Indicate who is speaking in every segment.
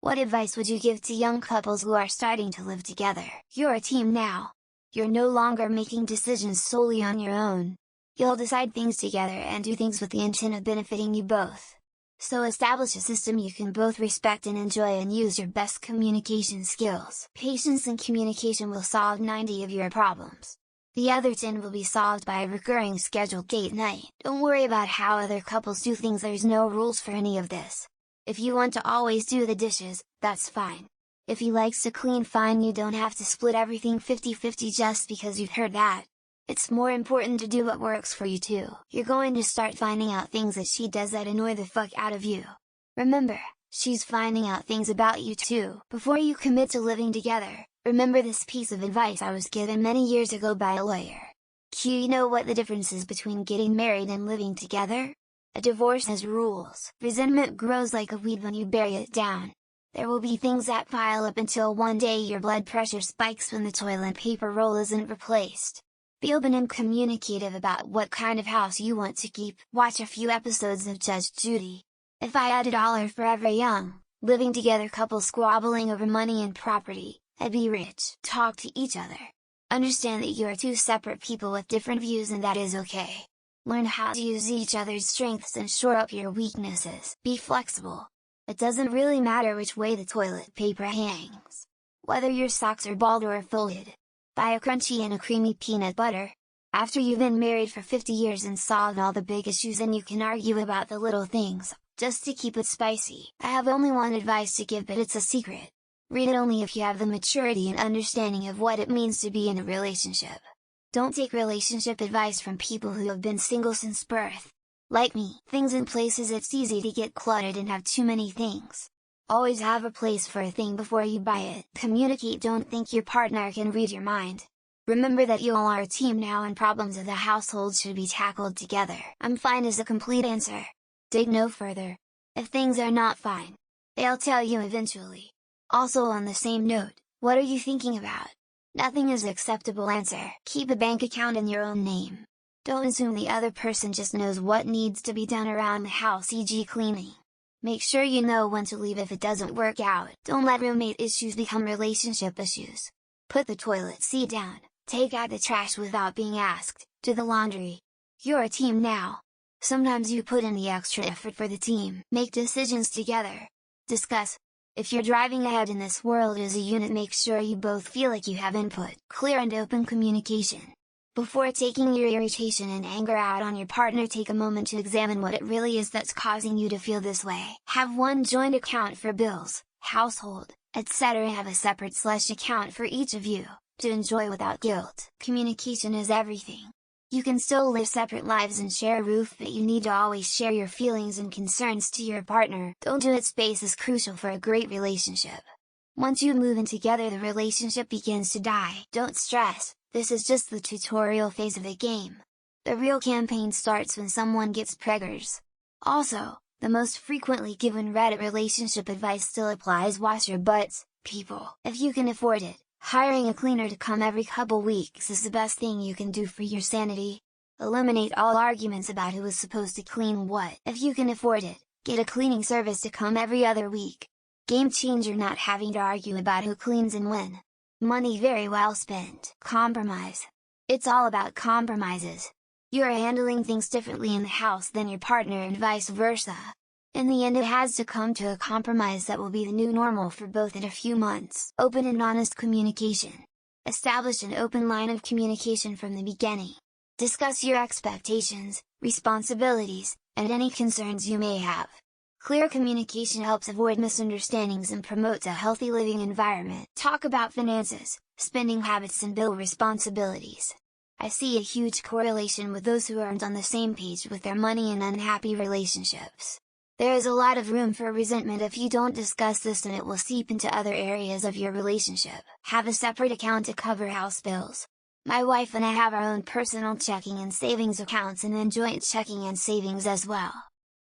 Speaker 1: What advice would you give to young couples who are starting to live together? You're a team now. You're no longer making decisions solely on your own. You'll decide things together and do things with the intent of benefiting you both. So establish a system you can both respect and enjoy, and use your best communication skills. Patience and communication will solve 90 of your problems. The other 10 will be solved by a recurring scheduled date night. Don't worry about how other couples do things, there's no rules for any of this. If you want to always do the dishes, that's fine. If he likes to clean, fine, you don't have to split everything 50-50 just because you've heard that. It's more important to do what works for you too. You're going to start finding out things that she does that annoy the fuck out of you. Remember, she's finding out things about you too. Before you commit to living together, remember this piece of advice I was given many years ago by a lawyer. You know what the difference is between getting married and living together? A divorce has rules. Resentment grows like a weed when you bury it down. There will be things that pile up until one day your blood pressure spikes when the toilet paper roll isn't replaced. Be open and communicative about what kind of house you want to keep. Watch a few episodes of Judge Judy. If I had $1 for every young, living together couple squabbling over money and property, I'd be rich. Talk to each other. Understand that you are two separate people with different views, and that is okay. Learn how to use each other's strengths and shore up your weaknesses. Be flexible. It doesn't really matter which way the toilet paper hangs. Whether your socks are balled or folded. Buy a crunchy and a creamy peanut butter. After you've been married for 50 years and solved all the big issues, then you can argue about the little things, just to keep it spicy. I have only one advice to give, but it's a secret. Read it only if you have the maturity and understanding of what it means to be in a relationship. Don't take relationship advice from people who have been single since birth. Like me, things and places, it's easy to get cluttered and have too many things. Always have a place for a thing before you buy it. Communicate. Don't think your partner can read your mind. Remember that you all are a team now, and problems of the household should be tackled together. I'm fine is a complete answer. Dig no further. If things are not fine, they'll tell you eventually. Also, on the same note, what are you thinking about? Nothing is acceptable answer. Keep a bank account in your own name. Don't assume the other person just knows what needs to be done around the house, e.g. cleaning. Make sure you know when to leave if it doesn't work out. Don't let roommate issues become relationship issues. Put the toilet seat down, take out the trash without being asked, do the laundry. You're a team now. Sometimes you put in the extra effort for the team. Make decisions together. Discuss. If you're driving ahead in this world as a unit, make sure you both feel like you have input. Clear and open communication. Before taking your irritation and anger out on your partner, take a moment to examine what it really is that's causing you to feel this way. Have one joint account for bills, household, etc. Have a separate account for each of you, to enjoy without guilt. Communication is everything. You can still live separate lives and share a roof, but you need to always share your feelings and concerns to your partner. Don't do it. Space is crucial for a great relationship. Once you move in together, the relationship begins to die. Don't stress. This is just the tutorial phase of the game. The real campaign starts when someone gets preggers. Also, the most frequently given Reddit relationship advice still applies: wash your butts, people. If you can afford it, hiring a cleaner to come every couple weeks is the best thing you can do for your sanity. Eliminate all arguments about who is supposed to clean what. If you can afford it, get a cleaning service to come every other week. Game changer, not having to argue about who cleans and when. Money very well spent. Compromise. It's all about compromises. You are handling things differently in the house than your partner, and vice versa. In the end, it has to come to a compromise that will be the new normal for both in a few months. Open and honest communication. Establish an open line of communication from the beginning. Discuss your expectations, responsibilities, and any concerns you may have. Clear communication helps avoid misunderstandings and promotes a healthy living environment. Talk about finances, spending habits, and bill responsibilities. I see a huge correlation with those who aren't on the same page with their money and unhappy relationships. There is a lot of room for resentment if you don't discuss this, and it will seep into other areas of your relationship. Have a separate account to cover house bills. My wife and I have our own personal checking and savings accounts, and then joint checking and savings as well.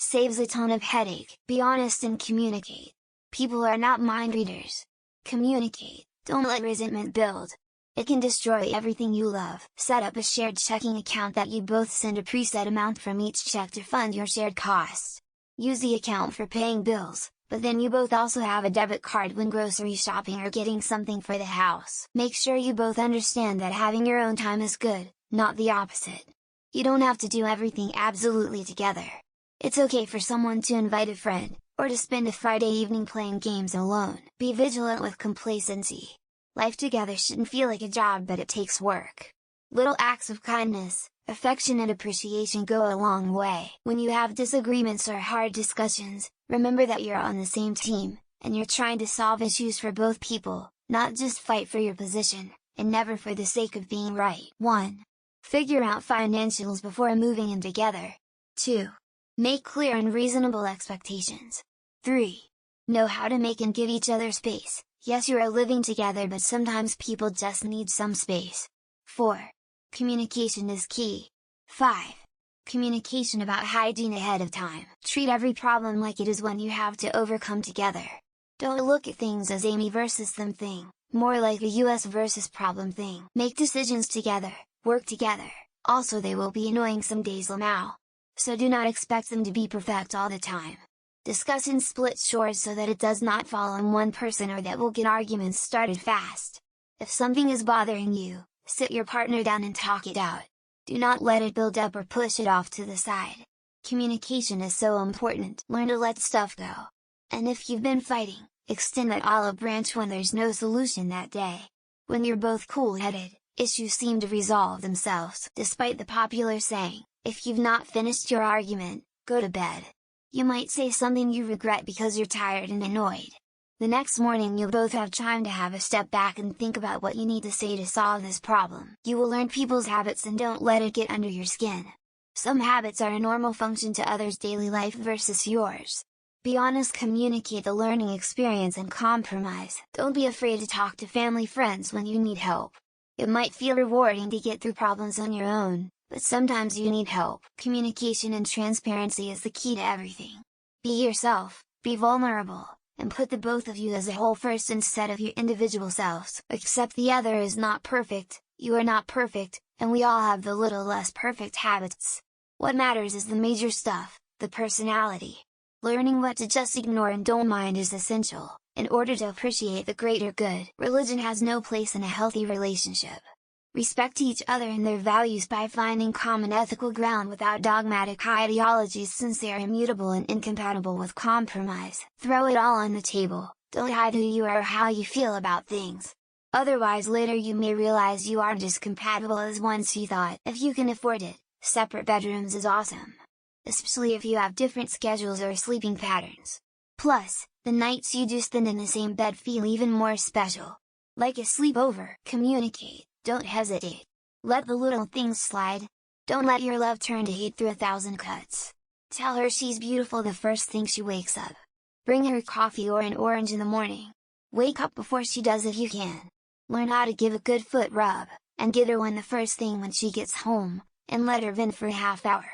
Speaker 1: Saves a ton of headache. Be honest and communicate. People are not mind readers. Communicate. Don't let resentment build. It can destroy everything you love. Set up a shared checking account that you both send a preset amount from each check to fund your shared costs. Use the account for paying bills, but then you both also have a debit card when grocery shopping or getting something for the house. Make sure you both understand that having your own time is good, not the opposite. You don't have to do everything absolutely together. It's okay for someone to invite a friend, or to spend a Friday evening playing games alone. Be vigilant with complacency. Life together shouldn't feel like a job, but it takes work. Little acts of kindness, affection and appreciation go a long way. When you have disagreements or hard discussions, remember that you're on the same team, and you're trying to solve issues for both people, not just fight for your position, and never for the sake of being right. 1. Figure out financials before moving in together. 2. Make clear and reasonable expectations. 3. Know how to make and give each other space. Yes, you are living together, but sometimes people just need some space. 4. Communication is key. 5. Communication about hygiene ahead of time. Treat every problem like it is one you have to overcome together. Don't look at things as Amy versus them thing, more like a US versus problem thing. Make decisions together, work together, also they will be annoying some days Lamau. So do not expect them to be perfect all the time. Discuss and split chores so that it does not fall on one person or that will get arguments started fast. If something is bothering you, sit your partner down and talk it out. Do not let it build up or push it off to the side. Communication is so important. Learn to let stuff go. And if you've been fighting, extend that olive branch when there's no solution that day. When you're both cool-headed, issues seem to resolve themselves. Despite the popular saying, if you've not finished your argument, go to bed. You might say something you regret because you're tired and annoyed. The next morning you'll both have time to have a step back and think about what you need to say to solve this problem. You will learn people's habits and don't let it get under your skin. Some habits are a normal function to others' daily life versus yours. Be honest, communicate the learning experience and compromise. Don't be afraid to talk to family friends when you need help. It might feel rewarding to get through problems on your own, but sometimes you need help. Communication and transparency is the key to everything. Be yourself, be vulnerable, and put the both of you as a whole first instead of your individual selves. Accept the other is not perfect, you are not perfect, and we all have the little less perfect habits. What matters is the major stuff, the personality. Learning what to just ignore and don't mind is essential, in order to appreciate the greater good. Religion has no place in a healthy relationship. Respect each other and their values by finding common ethical ground without dogmatic ideologies, since they are immutable and incompatible with compromise. Throw it all on the table, don't hide who you are or how you feel about things. Otherwise later you may realize you aren't as compatible as once you thought. If you can afford it, separate bedrooms is awesome. Especially if you have different schedules or sleeping patterns. Plus, the nights you do spend in the same bed feel even more special. Like a sleepover. Communicate. Don't hesitate. Let the little things slide. Don't let your love turn to hate through 1,000 cuts. Tell her she's beautiful the first thing she wakes up. Bring her coffee or an orange in the morning. Wake up before she does if you can. Learn how to give a good foot rub, and get her one the first thing when she gets home, and let her vent for a half hour.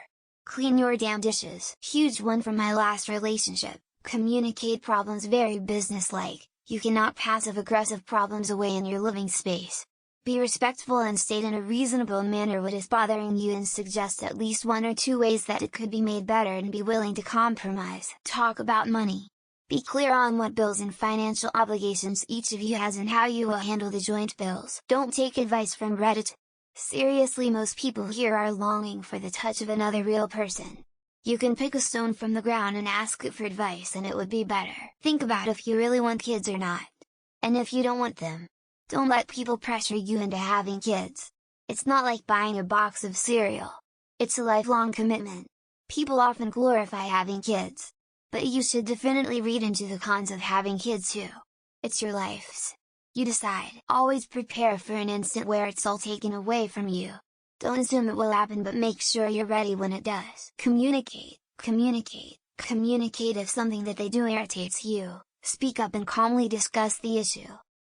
Speaker 1: Clean your damn dishes. Huge one from my last relationship. Communicate problems very businesslike. You cannot passive-aggressive problems away in your living space. Be respectful and state in a reasonable manner what is bothering you and suggest at least 1 or 2 ways that it could be made better, and be willing to compromise. Talk about money. Be clear on what bills and financial obligations each of you has and how you will handle the joint bills. Don't take advice from Reddit. Seriously, most people here are longing for the touch of another real person. You can pick a stone from the ground and ask it for advice and it would be better. Think about if you really want kids or not. And if you don't want them, don't let people pressure you into having kids. It's not like buying a box of cereal. It's a lifelong commitment. People often glorify having kids. But you should definitely read into the cons of having kids too. It's your lives. You decide. Always prepare for an instant where it's all taken away from you. Don't assume it will happen, but make sure you're ready when it does. Communicate, communicate, communicate. If something that they do irritates you, speak up and calmly discuss the issue.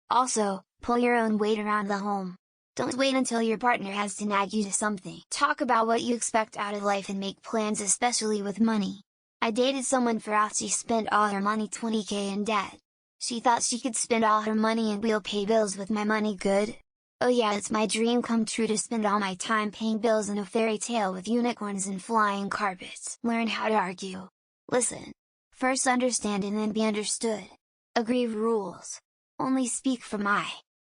Speaker 1: Also, pull your own weight around the home. Don't wait until your partner has to nag you to something. Talk about what you expect out of life and make plans, especially with money. I dated someone for out she spent all her money, 20k in debt. She thought she could spend all her money and we'll pay bills with my money. Good? Oh yeah, it's my dream come true to spend all my time paying bills in a fairy tale with unicorns and flying carpets. Learn how to argue. Listen. First understand and then be understood. Agree rules. Only speak from I.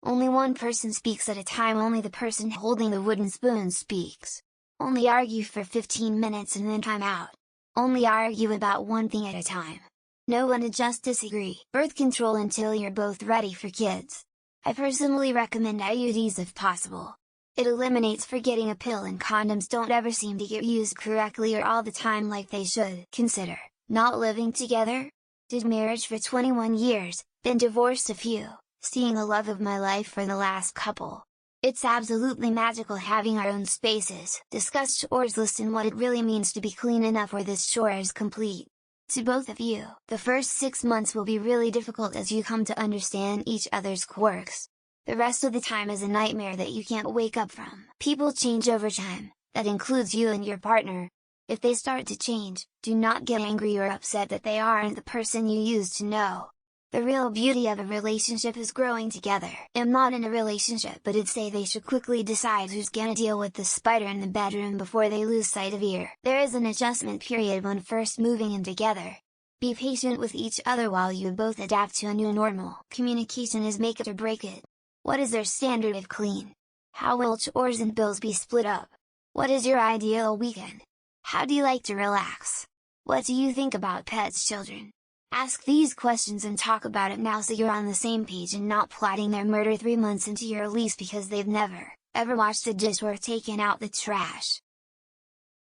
Speaker 1: Only one person speaks at a time, only the person holding the wooden spoon speaks. Only argue for 15 minutes and then time out. Only argue about one thing at a time. No one to just disagree. Birth control until you're both ready for kids. I personally recommend IUDs if possible. It eliminates forgetting a pill, and condoms don't ever seem to get used correctly or all the time like they should. Consider not living together? Did marriage for 21 years, been divorced a few, seeing the love of my life for the last couple. It's absolutely magical having our own spaces. Discuss chores list and what it really means to be clean enough where this chore is complete. To both of you, the first 6 months will be really difficult as you come to understand each other's quirks. The rest of the time is a nightmare that you can't wake up from. People change over time, that includes you and your partner. If they start to change, do not get angry or upset that they aren't the person you used to know. The real beauty of a relationship is growing together. I'm not in a relationship, but I'd say they should quickly decide who's gonna deal with the spider in the bedroom before they lose sight of ear. There is an adjustment period when first moving in together. Be patient with each other while you both adapt to a new normal. Communication is make it or break it. What is their standard of clean? How will chores and bills be split up? What is your ideal weekend? How do you like to relax? What do you think about pets, children? Ask these questions and talk about it now so you're on the same page and not plotting their murder 3 months into your lease because they've never, ever washed the dish or taken out the trash.